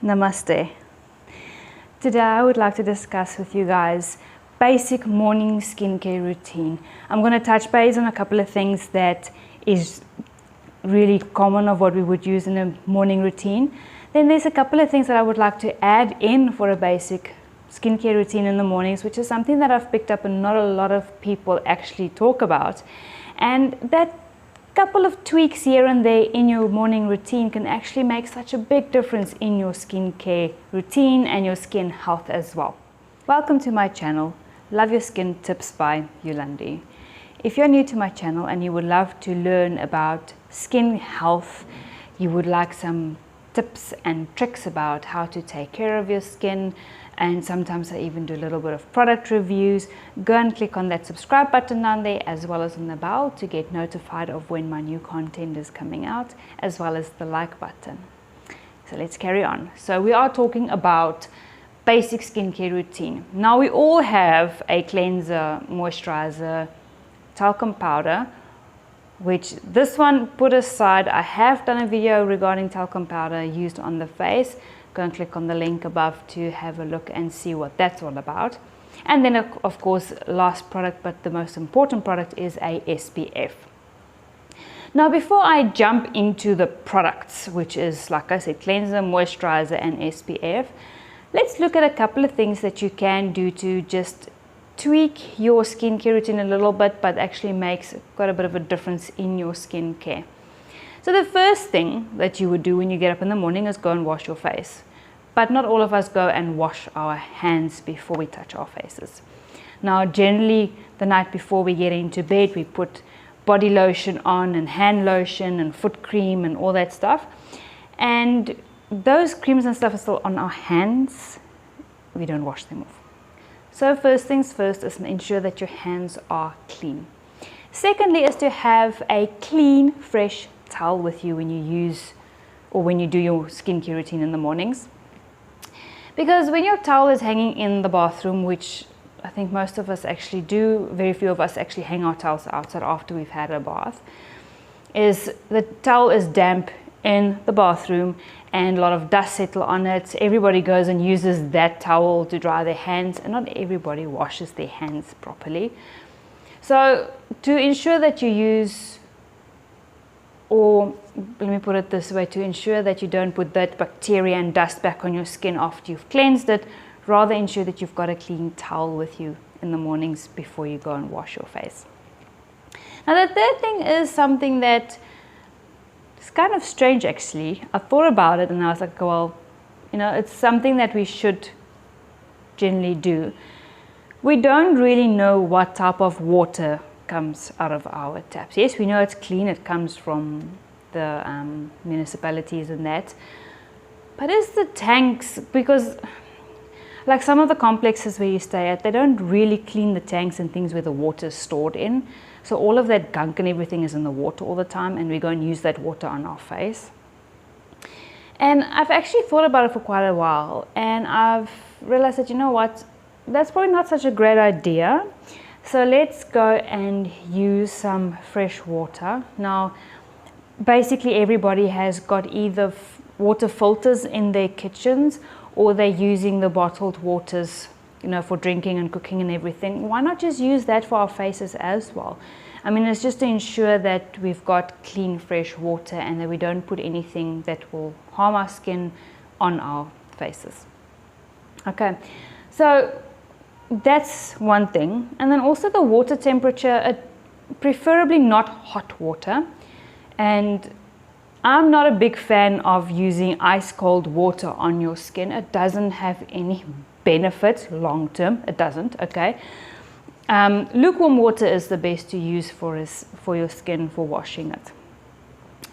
Namaste. Today I would like to discuss with you guys basic morning skincare routine. I'm going to touch base on a couple of things that is really common of what we would use in a morning routine. Then there's a couple of things that I would like to add in for a basic skincare routine in the mornings, which is something that I've picked up and not a lot of people actually talk about. And that couple of tweaks here and there in your morning routine can actually make such a big difference in your skincare routine and your skin health as well. Welcome to my channel, Love Your Skin Tips by Yolandi. If you're new to my channel and you would love to learn about skin health, you would like some tips and tricks about how to take care of your skin, and sometimes I even do a little bit of product reviews, go and click on that subscribe button down there, as well as on the bell to get notified of when my new content is coming out, as well as the like button. So let's carry on. So we are talking about basic skincare routine. Now we all have a cleanser, moisturizer, talcum powder, which this one put aside. I have done a video regarding talcum powder used on the face. Go and click on the link above to have a look and see what that's all about. And then of course, last product, but the most important product, is a SPF. Now before I jump into the products, which is, like I said, cleanser, moisturizer and SPF, let's look at a couple of things that you can do to just tweak your skincare routine a little bit, but actually makes quite a bit of a difference in your skincare. So the first thing that you would do when you get up in the morning is go and wash your face. But not all of us go and wash our hands before we touch our faces. Now generally the night before we get into bed, we put body lotion on and hand lotion and foot cream and all that stuff. And those creams and stuff are still on our hands. We don't wash them off. So first things first is ensure that your hands are clean. Secondly is to have a clean, fresh towel with you when you use or when you do your skincare routine in the mornings. Because when your towel is hanging in the bathroom, which I think most of us actually do, very few of us actually hang our towels outside after we've had a bath, is the towel is damp in the bathroom and a lot of dust settle on it. Everybody goes and uses that towel to dry their hands, and not everybody washes their hands properly. So to ensure that you use, or let me put it this way, to ensure that you don't put that bacteria and dust back on your skin after you've cleansed it, rather ensure that you've got a clean towel with you in the mornings before you go and wash your face. Now the third thing is something that is kind of strange actually. I thought about it and I was like, well, you know, it's something that we should generally do. We don't really know what type of water comes out of our taps. Yes, we know it's clean, it comes from the municipalities and that, but is the tanks, because like some of the complexes where you stay at, they don't really clean the tanks and things where the water is stored in, so all of that gunk and everything is in the water all the time, and we go and use that water on our face. And I've actually thought about it for quite a while, and I've realized that, you know what, that's probably not such a great idea. So let's go and use some fresh water. Now, basically everybody has got either water filters in their kitchens, or they're using the bottled waters, you know, for drinking and cooking and everything. Why not just use that for our faces as well? I mean, it's just to ensure that we've got clean, fresh water and that we don't put anything that will harm our skin on our faces. Okay, so that's one thing. And then also the water temperature, preferably not hot water. And I'm not a big fan of using ice cold water on your skin. It doesn't have any benefit long term. It doesn't, okay? Lukewarm water is the best to use for your skin for washing it.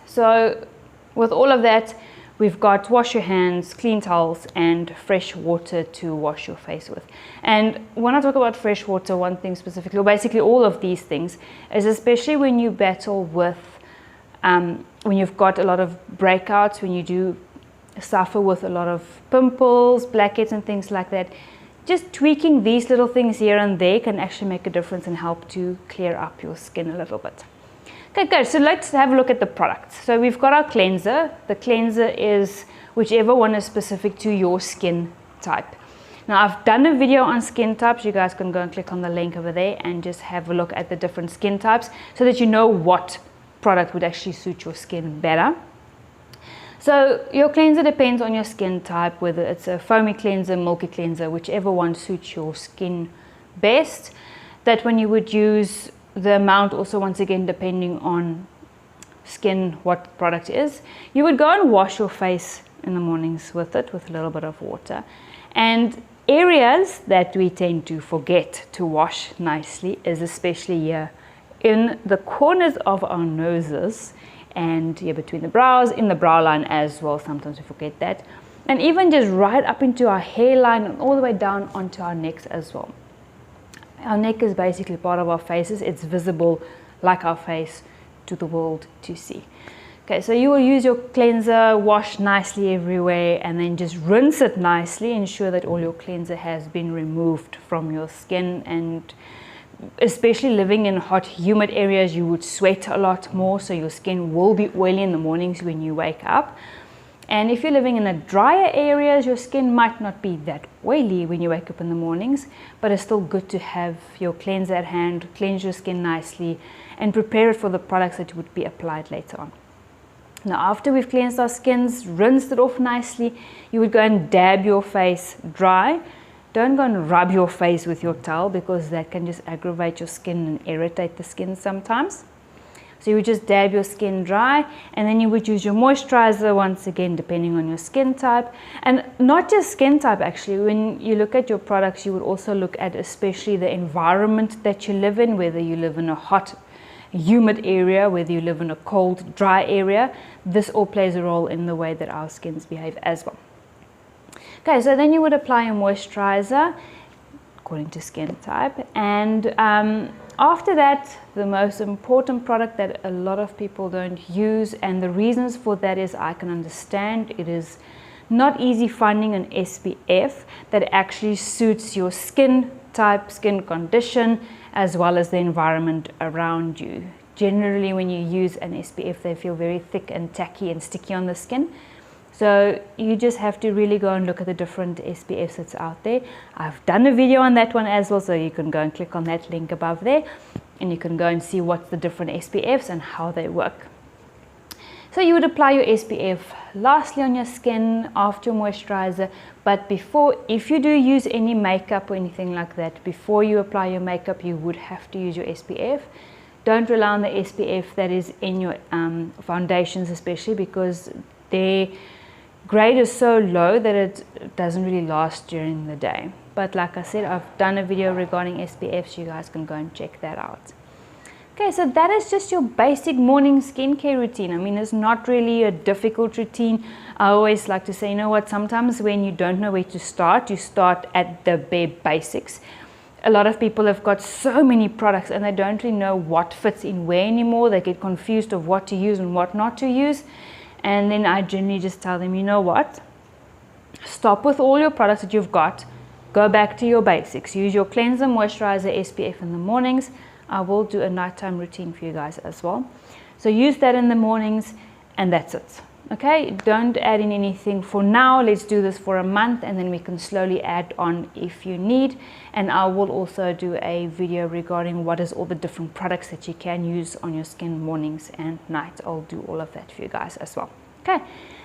So with all of that, we've got wash your hands, clean towels, and fresh water to wash your face with. And when I talk about fresh water, one thing specifically, or basically all of these things, is especially when you battle with, when you've got a lot of breakouts, when you do suffer with a lot of pimples, blackheads and things like that, just tweaking these little things here and there can actually make a difference and help to clear up your skin a little bit. Okay, good. So let's have a look at the products. So we've got our cleanser. The cleanser is whichever one is specific to your skin type. Now, I've done a video on skin types. You guys can go and click on the link over there and just have a look at the different skin types so that you know what product would actually suit your skin better. So your cleanser depends on your skin type, whether it's a foamy cleanser, milky cleanser, whichever one suits your skin best. That when you would use the amount also, once again, depending on skin, what product is, you would go and wash your face in the mornings with it, with a little bit of water. And areas that we tend to forget to wash nicely is especially here in the corners of our noses and here between the brows, in the brow line as well. Sometimes we forget that. And even just right up into our hairline and all the way down onto our necks as well. Our neck is basically part of our faces. It's visible like our face to the world to see. Okay, so you will use your cleanser, wash nicely everywhere, and then just rinse it nicely. Ensure that all your cleanser has been removed from your skin. And especially living in hot, humid areas, you would sweat a lot more, so your skin will be oily in the mornings when you wake up. And if you're living in the drier areas, your skin might not be that oily when you wake up in the mornings, but it's still good to have your cleanser at hand, cleanse your skin nicely, and prepare it for the products that would be applied later on. Now, after we've cleansed our skins, rinsed it off nicely, you would go and dab your face dry. Don't go and rub your face with your towel, because that can just aggravate your skin and irritate the skin sometimes. So you would just dab your skin dry, and then you would use your moisturizer, once again, depending on your skin type. And not just skin type, actually. When you look at your products, you would also look at especially the environment that you live in, whether you live in a hot, humid area, whether you live in a cold, dry area. This all plays a role in the way that our skins behave as well. Okay, so then you would apply your moisturizer according to skin type, and after that, the most important product that a lot of people don't use, and the reasons for that is I can understand. It is not easy finding an SPF that actually suits your skin type, skin condition, as well as the environment around you. Generally, when you use an SPF, they feel very thick and tacky and sticky on the skin. So you just have to really go and look at the different SPFs that's out there. I've done a video on that one as well, so you can go and click on that link above there, and you can go and see what's the different SPFs and how they work. So you would apply your SPF lastly on your skin after your moisturizer, but before, if you do use any makeup or anything like that, before you apply your makeup, you would have to use your SPF. Don't rely on the SPF that is in your foundations, especially because their grade is so low that it doesn't really last during the day. But like I said, I've done a video regarding SPFs. You guys can go and check that out. Okay, so that is just your basic morning skincare routine. I mean, it's not really a difficult routine. I always like to say, you know what, sometimes when you don't know where to start, you start at the bare basics. A lot of people have got so many products and they don't really know what fits in where anymore. They get confused of what to use and what not to use. And then I generally just tell them, you know what, stop with all your products that you've got, go back to your basics. Use your cleanser, moisturizer, SPF in the mornings. I will do a nighttime routine for you guys as well. So use that in the mornings and that's it. Okay, don't add in anything for now. Let's do this for a month and then we can slowly add on if you need. And I will also do a video regarding what is all the different products that you can use on your skin mornings and nights. I'll do all of that for you guys as well. Okay,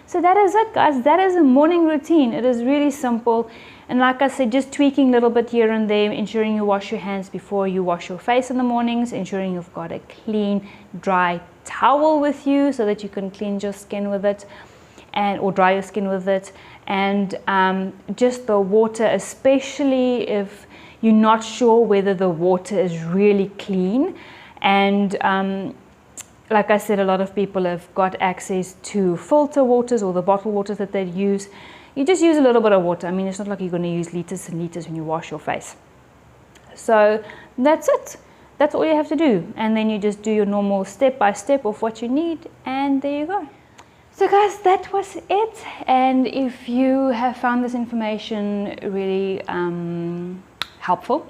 so that is it, guys. That is a morning routine. It is really simple. And like I said, just tweaking a little bit here and there, ensuring you wash your hands before you wash your face in the mornings, ensuring you've got a clean, dry towel with you so that you can cleanse your skin with it or dry your skin with it. And just the water, especially if you're not sure whether the water is really clean. And like I said, a lot of people have got access to filter waters or the bottled waters that they use. You just use a little bit of water. I mean, it's not like you're going to use liters and liters when you wash your face. So that's it. That's all you have to do. And then you just do your normal step by step of what you need. And there you go. So guys, that was it. And if you have found this information really helpful,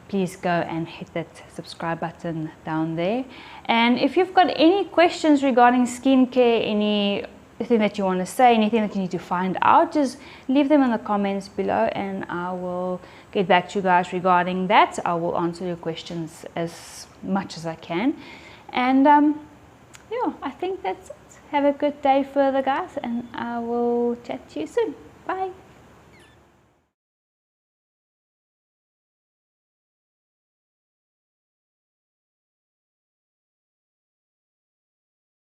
please go and hit that subscribe button down there. And if you've got any questions regarding skincare, any anything that you want to say, anything that you need to find out, just leave them in the comments below and I will get back to you guys regarding that. I will answer your questions as much as I can. And yeah, I think that's it. Have a good day further, guys, and I will chat to you soon. Bye.